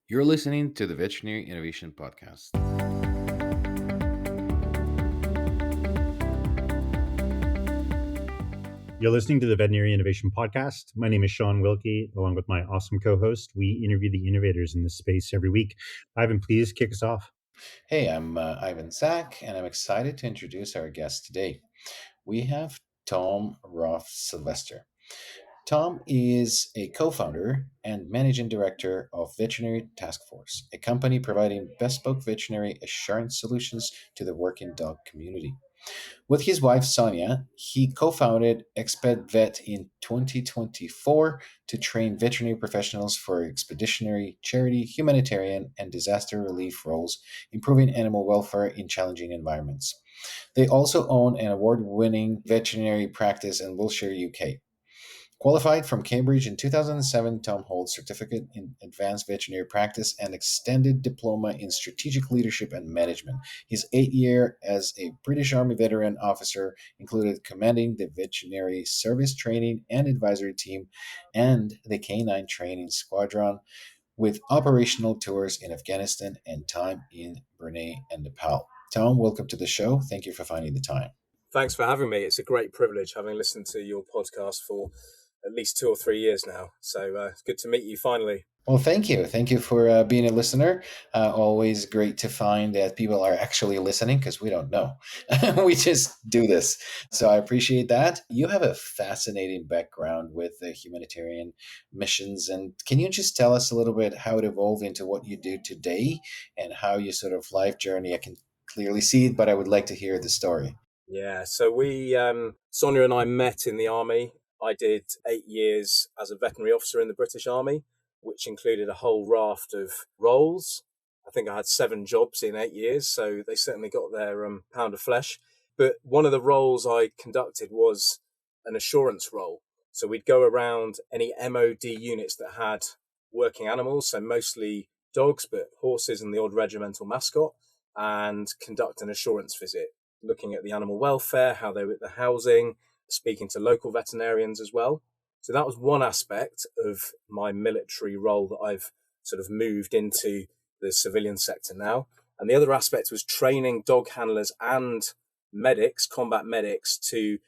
You're listening to the Veterinary Innovation Podcast. You're listening to the Veterinary Innovation Podcast. My name is Sean Wilkie, along with my awesome co-host. We interview the innovators in this space every week. Ivan, please kick us off. Hey, I'm Ivan Zach, and I'm excited to introduce our guest today. We have Tom Roffe-Silvester. Tom is a co-founder and managing director of Veterinary Task Force, a company providing bespoke veterinary assurance solutions to the working dog community. With his wife Sonia, he co-founded Exped Vet in 2024 to train veterinary professionals for expeditionary, charity, humanitarian, and disaster relief roles, improving animal welfare in challenging environments. They also own an award-winning veterinary practice in Wiltshire, UK. Qualified from Cambridge in 2007, Tom holds certificate in advanced veterinary practice and extended diploma in strategic leadership and management. His 8 year as a British Army veteran officer included commanding the veterinary service training and advisory team and the Canine Training Squadron with operational tours in Afghanistan and time in Brunei and Nepal. Tom, welcome to the show. Thank you for finding the time. Thanks for having me. It's a great privilege having listened to your podcast for at least 2 or 3 years now. So it's good to meet you finally. Well, thank you. Thank you for being a listener. Always great to find that people are actually listening because we don't know. We just do this. So I appreciate that. You have a fascinating background with the humanitarian missions. And can you just tell us a little bit how it evolved into what you do today and how your sort of life journey? I can clearly see it, but I would like to hear the story. Yeah, so Sonia and I met in the Army. I did 8 years as a veterinary officer in the British Army, which included a whole raft of roles. I think I had 7 jobs in 8 years, so they certainly got their pound of flesh. But one of the roles I conducted was an assurance role. So we'd go around any MOD units that had working animals, so mostly dogs, but horses and the odd regimental mascot, and conduct an assurance visit, looking at the animal welfare, how they were at the housing, speaking to local veterinarians as well. So that was one aspect of my military role that I've sort of moved into the civilian sector now. And the other aspect was training dog handlers and medics, combat medics, to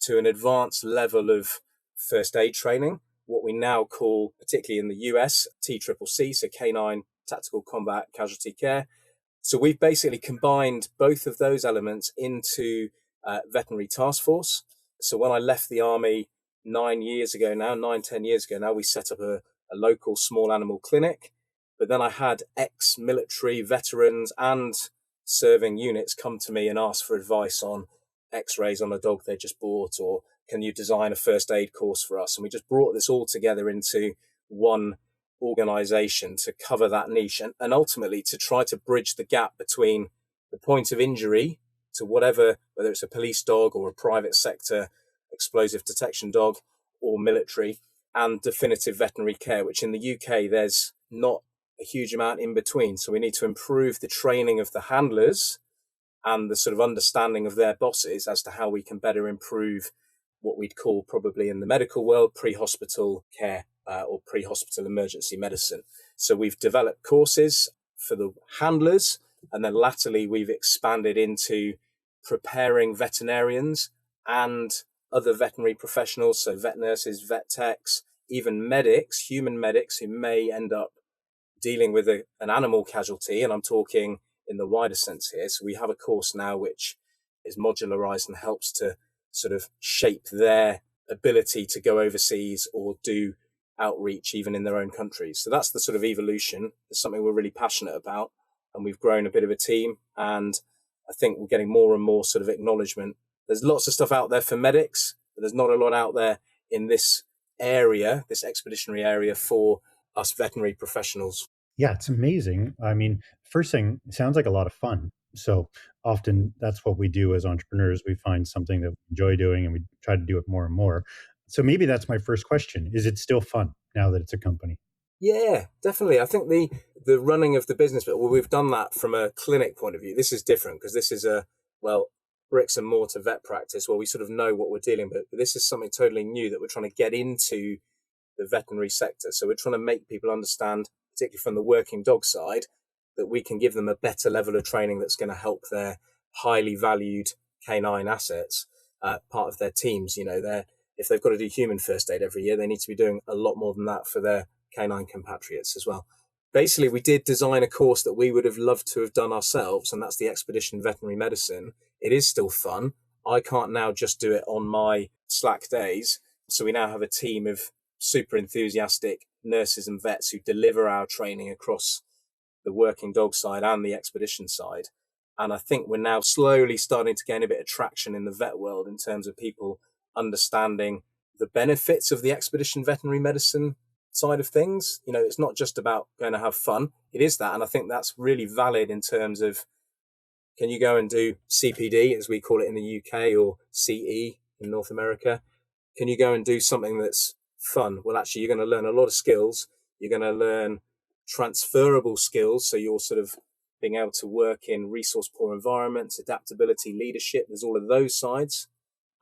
an advanced level of first aid training, what we now call, particularly in the US, TCCC, so Canine Tactical Combat Casualty Care. So we've basically combined both of those elements into Veterinary Task Force. So when I left the Army 10 years ago now, we set up a local small animal clinic. But then I had ex-military veterans and serving units come to me and ask for advice on x-rays on a dog they just bought, or can you design a first aid course for us? And we just brought this all together into one organization to cover that niche and ultimately to try to bridge the gap between the point of injury to whatever, whether it's a police dog or a private sector explosive detection dog or military, and definitive veterinary care, which in the UK, there's not a huge amount in between. So we need to improve the training of the handlers and the sort of understanding of their bosses as to how we can better improve what we'd call probably in the medical world pre-hospital care or pre-hospital emergency medicine. So we've developed courses for the handlers, and then latterly we've expanded into preparing veterinarians and other veterinary professionals, so vet nurses, vet techs, even medics, human medics who may end up dealing with an animal casualty, and I'm talking in the wider sense here. So we have a course now which is modularized and helps to sort of shape their ability to go overseas or do outreach even in their own countries. So that's the sort of evolution. It's something we're really passionate about, and we've grown a bit of a team, and I think we're getting more and more sort of acknowledgement. There's lots of stuff out there for medics, but there's not a lot out there in this area, this expeditionary area for us veterinary professionals. Yeah, it's amazing. I mean, first thing, it sounds like a lot of fun. So often that's what we do as entrepreneurs. We find something that we enjoy doing and we try to do it more and more. So maybe that's my first question. Is it still fun now that it's a company? Yeah, definitely. I think the running of the business, but we've done that from a clinic point of view. This is different because this is bricks and mortar vet practice where we sort of know what we're dealing with. But this is something totally new that we're trying to get into the veterinary sector. So we're trying to make people understand particularly from the working dog side, that we can give them a better level of training that's going to help their highly valued canine assets, part of their teams. If they've got to do human first aid every year, they need to be doing a lot more than that for their canine compatriots as well. Basically, we did design a course that we would have loved to have done ourselves, and that's the Expedition Veterinary Medicine. It is still fun. I can't now just do it on my slack days. So we now have a team of super enthusiastic nurses and vets who deliver our training across the working dog side and the expedition side. And I think we're now slowly starting to gain a bit of traction in the vet world in terms of people understanding the benefits of the expedition veterinary medicine side of things. It's not just about going to have fun. It is that. And I think that's really valid in terms of, can you go and do CPD, as we call it in the UK, or CE in North America? Can you go and do something that's fun? Well, actually, you're going to learn a lot of skills. You're going to learn transferable skills. So you're sort of being able to work in resource poor environments, adaptability, leadership. There's all of those sides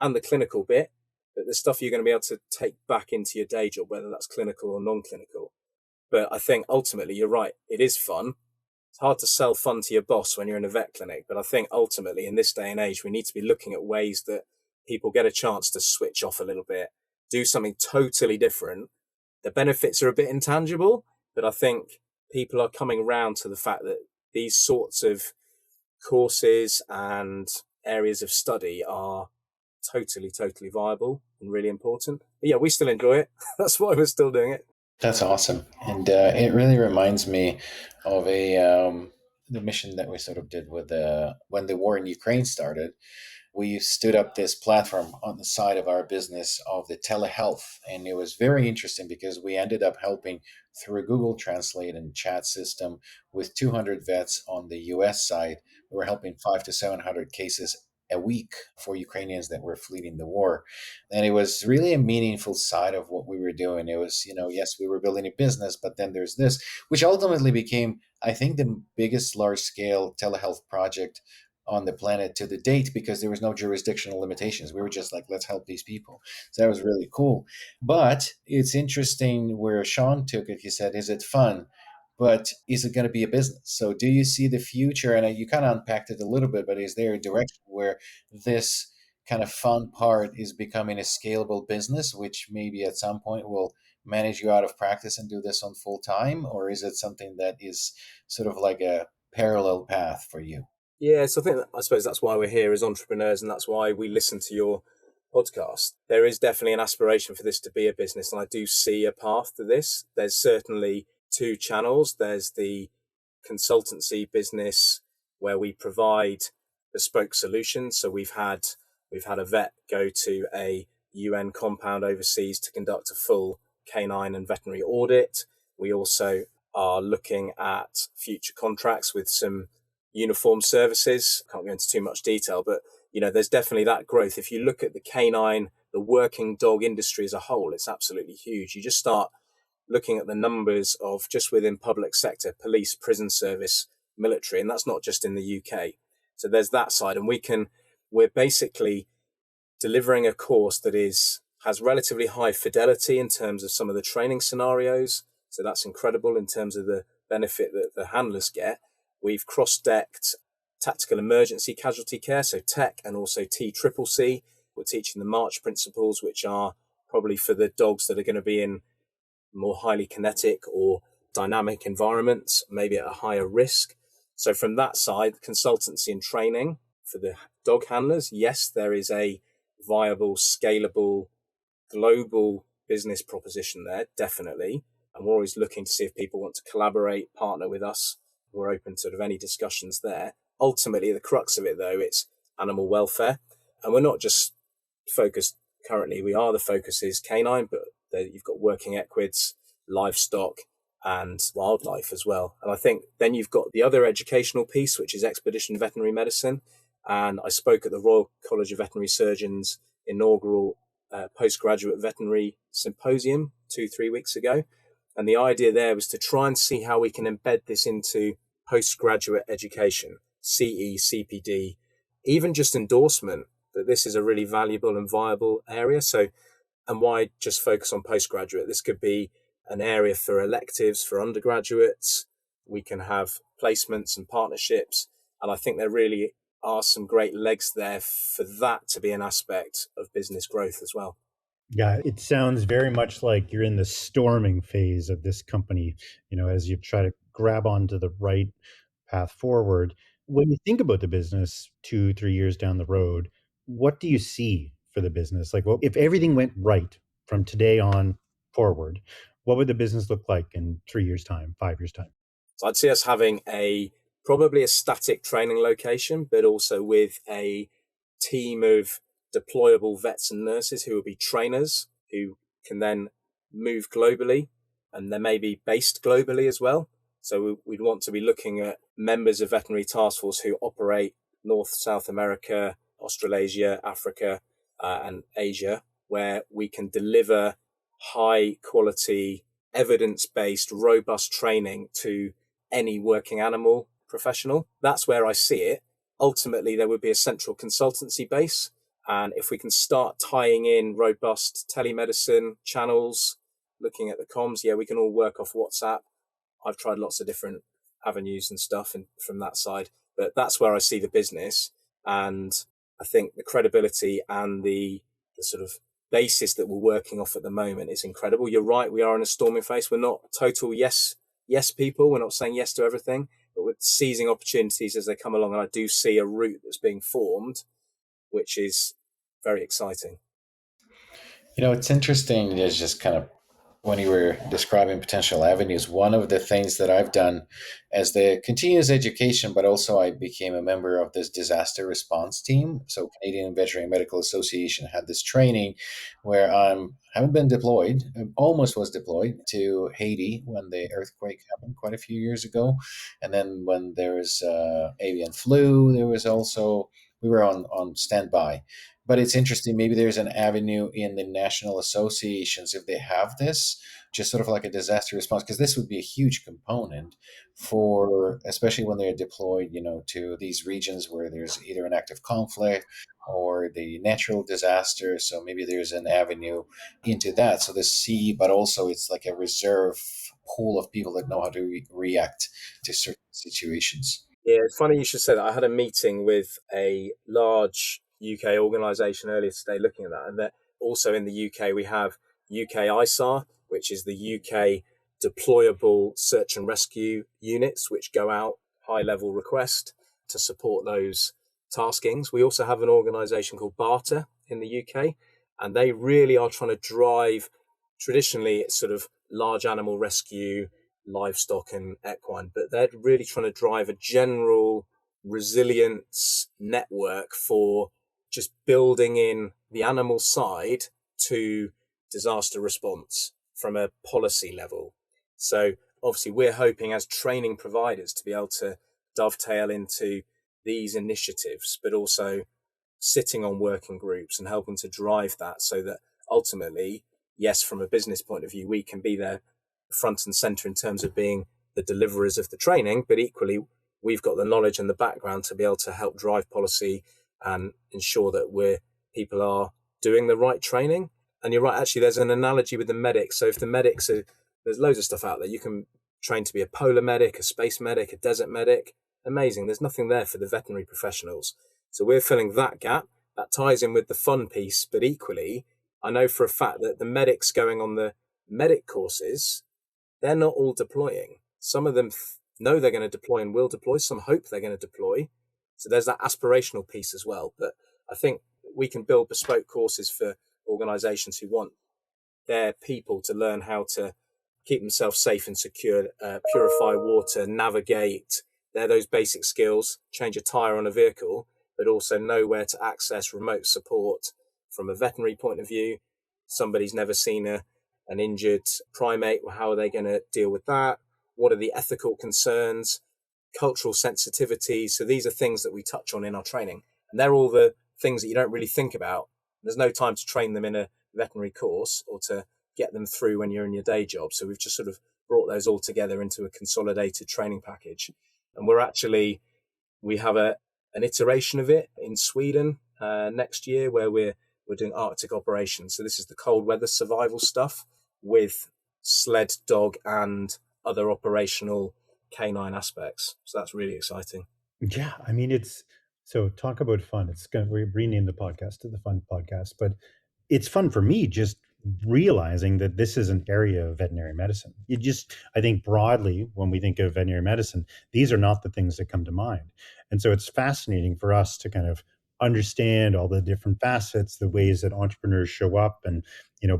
and the clinical bit. But there's stuff you're going to be able to take back into your day job, whether that's clinical or non-clinical. But I think ultimately, you're right. It is fun. It's hard to sell fun to your boss when you're in a vet clinic. But I think ultimately, in this day and age, we need to be looking at ways that people get a chance to switch off a little bit, do something totally different. The benefits are a bit intangible, but I think people are coming around to the fact that these sorts of courses and areas of study are totally viable and really important. But yeah, we still enjoy it. That's why we're still doing it. That's awesome. And it really reminds me of the mission that we sort of did with when the war in Ukraine started. We stood up this platform on the side of our business of the telehealth. And it was very interesting because we ended up helping through a Google Translate and chat system with 200 vets on the US side. We were helping 500 to 700 cases a week for Ukrainians that were fleeing the war. And it was really a meaningful side of what we were doing. It was, yes, we were building a business, but then there's this, which ultimately became, I think, the biggest large scale telehealth project on the planet to the date, because there was no jurisdictional limitations. We were just like, let's help these people. So that was really cool. But it's interesting where Sean took it. He said, is it fun? But is it going to be a business? So do you see the future? And you kind of unpacked it a little bit, but is there a direction where this kind of fun part is becoming a scalable business, which maybe at some point will manage you out of practice and do this on full time? Or is it something that is sort of like a parallel path for you? Yeah, so I suppose that's why we're here as entrepreneurs, and that's why we listen to your podcast. There is definitely an aspiration for this to be a business, and I do see a path to this. There's certainly two channels. There's the consultancy business where we provide bespoke solutions. So we've had a vet go to a UN compound overseas to conduct a full canine and veterinary audit. We also are looking at future contracts with some uniform services. Can't go into too much detail, but there's definitely that growth. If you look at the working dog industry as a whole, it's absolutely huge. You just start looking at the numbers of just within public sector, police, prison service, military, and that's not just in the UK. So there's that side, and we're basically delivering a course that has relatively high fidelity in terms of some of the training scenarios. So that's incredible in terms of the benefit that the handlers get. We've cross-decked tactical emergency casualty care, so TEC, and also TCCC. We're teaching the March principles, which are probably for the dogs that are going to be in more highly kinetic or dynamic environments, maybe at a higher risk. So from that side, consultancy and training for the dog handlers, yes, there is a viable, scalable, global business proposition there, definitely. And we're always looking to see if people want to collaborate, partner with us. We're open to sort of any discussions there. Ultimately, the crux of it, though, it's animal welfare. And we're not just focused currently. The focus is canine, but you've got working equids, livestock, and wildlife as well. And I think then you've got the other educational piece, which is expedition veterinary medicine. And I spoke at the Royal College of Veterinary Surgeons inaugural postgraduate veterinary symposium 2-3 weeks ago. And the idea there was to try and see how we can embed this into postgraduate education, CE, CPD, even just endorsement that this is a really valuable and viable area. So, and why just focus on postgraduate? This could be an area for electives for undergraduates. We can have placements and partnerships. And I think there really are some great legs there for that to be an aspect of business growth as well. Yeah, it sounds very much like you're in the storming phase of this company, as you try to grab onto the right path forward. When you think about the business 2, 3 years down the road, what do you see for the business? Like, well, if everything went right from today on forward, what would the business look like in 3 years' time, 5 years' time? So I'd see us having probably a static training location, but also with a team of deployable vets and nurses who will be trainers who can then move globally, and they may be based globally as well. So we'd want to be looking at members of veterinary task force who operate North, South America, Australasia, Africa, and Asia, where we can deliver high quality, evidence-based, robust training to any working animal professional. That's where I see it. Ultimately, there would be a central consultancy base. And if we can start tying in robust telemedicine channels, looking at the comms, we can all work off WhatsApp. I've tried lots of different avenues and stuff from that side, but that's where I see the business. And I think the credibility and the sort of basis that we're working off at the moment is incredible. You're right, we are in a storming phase. We're not total yes people. We're not saying yes to everything, but we're seizing opportunities as they come along. And I do see a route that's being formed, which is very exciting. It's interesting. It's just kind of when you were describing potential avenues, one of the things that I've done as the continuous education, but also I became a member of this disaster response team. So Canadian Veterinary Medical Association had this training where I haven't been deployed, almost was deployed to Haiti when the earthquake happened quite a few years ago. And then when there was avian flu, there was also, we were on standby. But it's interesting. Maybe there's an avenue in the national associations if they have this, just sort of like a disaster response, because this would be a huge component for, especially when they're deployed, to these regions where there's either an active conflict or the natural disaster. So maybe there's an avenue into that. So the C, but also it's like a reserve pool of people that know how to react to certain situations. Yeah, it's funny you should say that. I had a meeting with a large UK organisation earlier today looking at that. And that also in the UK, we have UK ISAR, which is the UK deployable search and rescue units, which go out high level request to support those taskings. We also have an organisation called BARTA in the UK, and they really are trying to drive, traditionally it's sort of large animal rescue, livestock and equine, but they're really trying to drive a general resilience network for just building in the animal side to disaster response from a policy level. So obviously we're hoping as training providers to be able to dovetail into these initiatives, but also sitting on working groups and helping to drive that so that ultimately, yes, from a business point of view, we can be there front and center in terms of being the deliverers of the training, but equally we've got the knowledge and the background to be able to help drive policy and ensure that people are doing the right training. And you're right, actually, there's an analogy with the medics. So if the medics there's loads of stuff out there. You can train to be a polar medic, a space medic, a desert medic. Amazing. There's nothing there for the veterinary professionals. So we're filling that gap. That ties in with the fun piece, but equally, I know for a fact that the medics going on the medic courses, they're not all deploying. Some of them know they're going to deploy and will deploy. Some hope they're going to deploy. So there's that aspirational piece as well. But I think we can build bespoke courses for organizations who want their people to learn how to keep themselves safe and secure, purify water, navigate. They're those basic skills, change a tire on a vehicle, but also know where to access remote support from a veterinary point of view. Somebody's never seen an injured primate. How are they going to deal with that? What are the ethical concerns? Cultural sensitivities. So these are things that we touch on in our training. And they're all the things that you don't really think about. There's no time to train them in a veterinary course or to get them through when you're in your day job. So we've just sort of brought those all together into a consolidated training package. And we have an iteration of it in Sweden next year where we're doing Arctic operations. So this is the cold weather survival stuff with sled dog and other operational canine aspects. So that's really exciting. Yeah, I mean, it's so talk about fun. It's gonna we rename the podcast to the Fun Podcast, but it's fun for me just realizing that this is an area of veterinary medicine. I think broadly, when we think of veterinary medicine, these are not the things that come to mind. And so it's fascinating for us to kind of understand all the different facets, the ways that entrepreneurs show up and,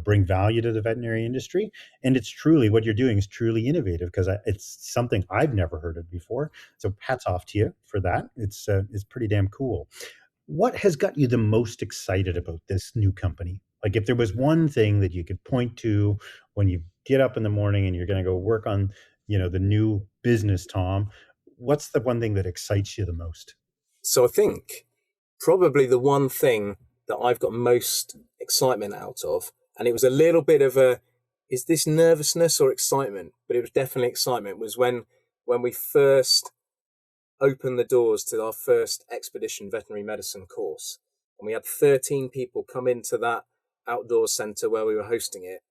bring value to the veterinary industry. And it's truly what you're doing is truly innovative because it's something I've never heard of before. So hats off to you for that. It's pretty damn cool. What has got you the most excited about this new company? Like if there was one thing that you could point to when you get up in the morning and you're going to go work on, the new business, Tom, what's the one thing that excites you the most? So I think probably the one thing that I've got most excitement out of, and it was a little bit of is this nervousness or excitement? But it was definitely excitement, was when we first opened the doors to our first expedition veterinary medicine course. And we had 13 people come into that outdoor centre where we were hosting it.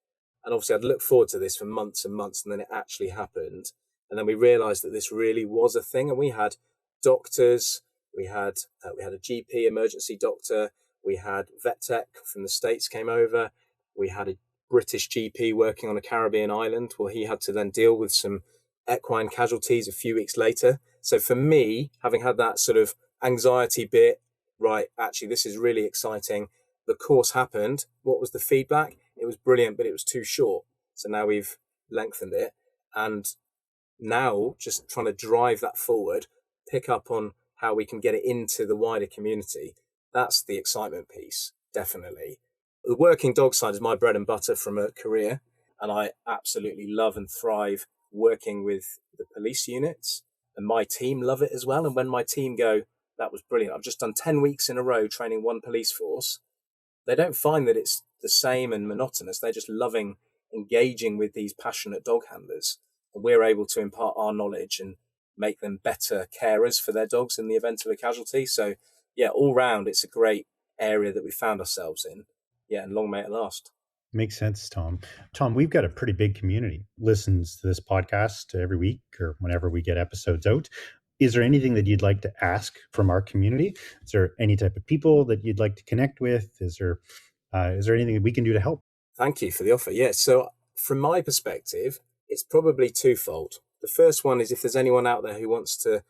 And obviously I'd looked forward to this for months and months, and then it actually happened. And then we realised that this really was a thing. And we had doctors, we had a GP emergency doctor, we had vet tech from the States came over, we had a British GP working on a Caribbean island. Well, he had to then deal with some equine casualties a few weeks later. So for me, having had that sort of anxiety bit, right, actually, this is really exciting. The course happened. What was the feedback? It was brilliant, but it was too short. So now we've lengthened it. And now just trying to drive that forward, pick up on how we can get it into the wider community. That's the excitement piece, definitely. The working dog side is my bread and butter from a career, and I absolutely love and thrive working with the police units, and my team love it as well. And when my team go, that was brilliant, I've just done 10 weeks in a row training one police force, they don't find that it's the same and monotonous. They're just loving engaging with these passionate dog handlers. And we're able to impart our knowledge and make them better carers for their dogs in the event of a casualty. So yeah, all round, it's a great area that we found ourselves in. Yeah, and long may it last. Makes sense, Tom. Tom, we've got a pretty big community listens to this podcast every week or whenever we get episodes out. Is there anything that you'd like to ask from our community? Is there any type of people that you'd like to connect with? Is there anything that we can do to help? Thank you for the offer. Yeah, so from my perspective, it's probably twofold. The first one is if there's anyone out there who wants to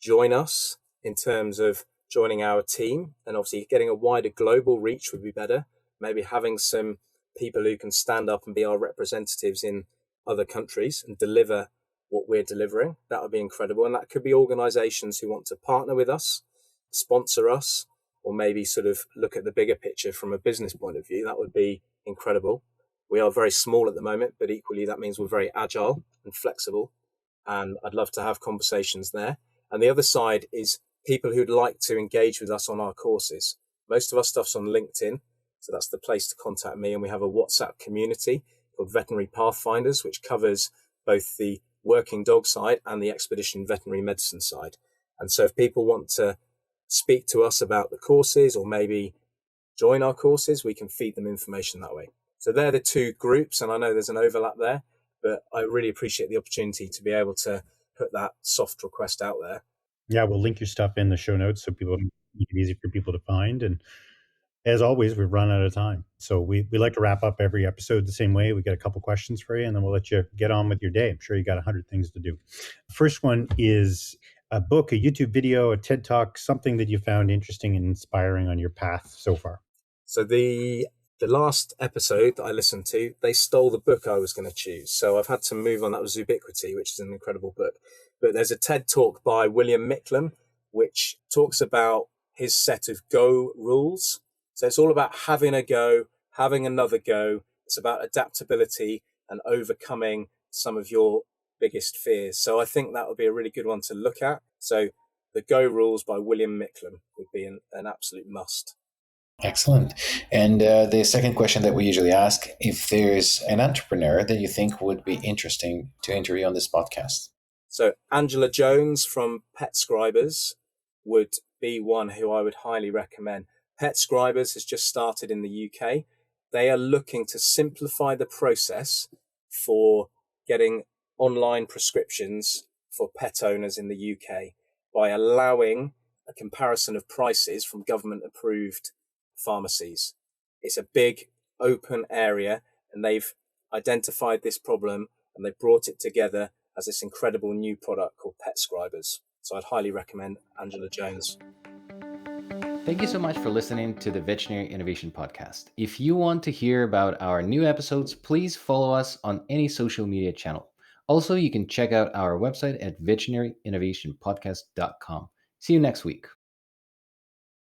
join us in terms of joining our team, and obviously getting a wider global reach would be better. Maybe having some people who can stand up and be our representatives in other countries and deliver what we're delivering. That would be incredible. And that could be organizations who want to partner with us, sponsor us, or maybe sort of look at the bigger picture from a business point of view. That would be incredible. We are very small at the moment, but equally that means we're very agile and flexible. And I'd love to have conversations there. And the other side is people who'd like to engage with us on our courses. Most of our stuff's on LinkedIn, so that's the place to contact me. And we have a WhatsApp community called Veterinary Pathfinders, which covers both the working dog side and the expedition veterinary medicine side. And so if people want to speak to us about the courses or maybe join our courses, we can feed them information that way. So they're the two groups, and I know there's an overlap there, but I really appreciate the opportunity to be able to put that soft request out there. Yeah, we'll link your stuff in the show notes so people make it easy for people to find. And as always, we've run out of time. So we like to wrap up every episode the same way. We got a couple questions for you, and then we'll let you get on with your day. I'm sure you got 100 things to do. First one is a book, a YouTube video, a TED Talk, something that you found interesting and inspiring on your path so far. So the last episode that I listened to, they stole the book I was going to choose. So I've had to move on. That was Ubiquity, which is an incredible book. But there's a TED Talk by William Micklem, which talks about his set of go rules. So it's all about having a go, having another go. It's about adaptability and overcoming some of your biggest fears. So I think that would be a really good one to look at. So the Go Rules by William Micklem would be an absolute must. Excellent. And the second question that we usually ask, if there's an entrepreneur that you think would be interesting to interview on this podcast. So Angela Jones from Pet Scribers would be one who I would highly recommend. Pet Scribers has just started in the UK. They are looking to simplify the process for getting online prescriptions for pet owners in the UK by allowing a comparison of prices from government approved pharmacies. It's a big open area, and they've identified this problem and they brought it together as this incredible new product called Pet Scribers. So I'd highly recommend Angela Jones. Thank you so much for listening to the Veterinary Innovation Podcast. If you want to hear about our new episodes, please follow us on any social media channel. Also, you can check out our website at veterinarynnovationpodcast.com. See you next week.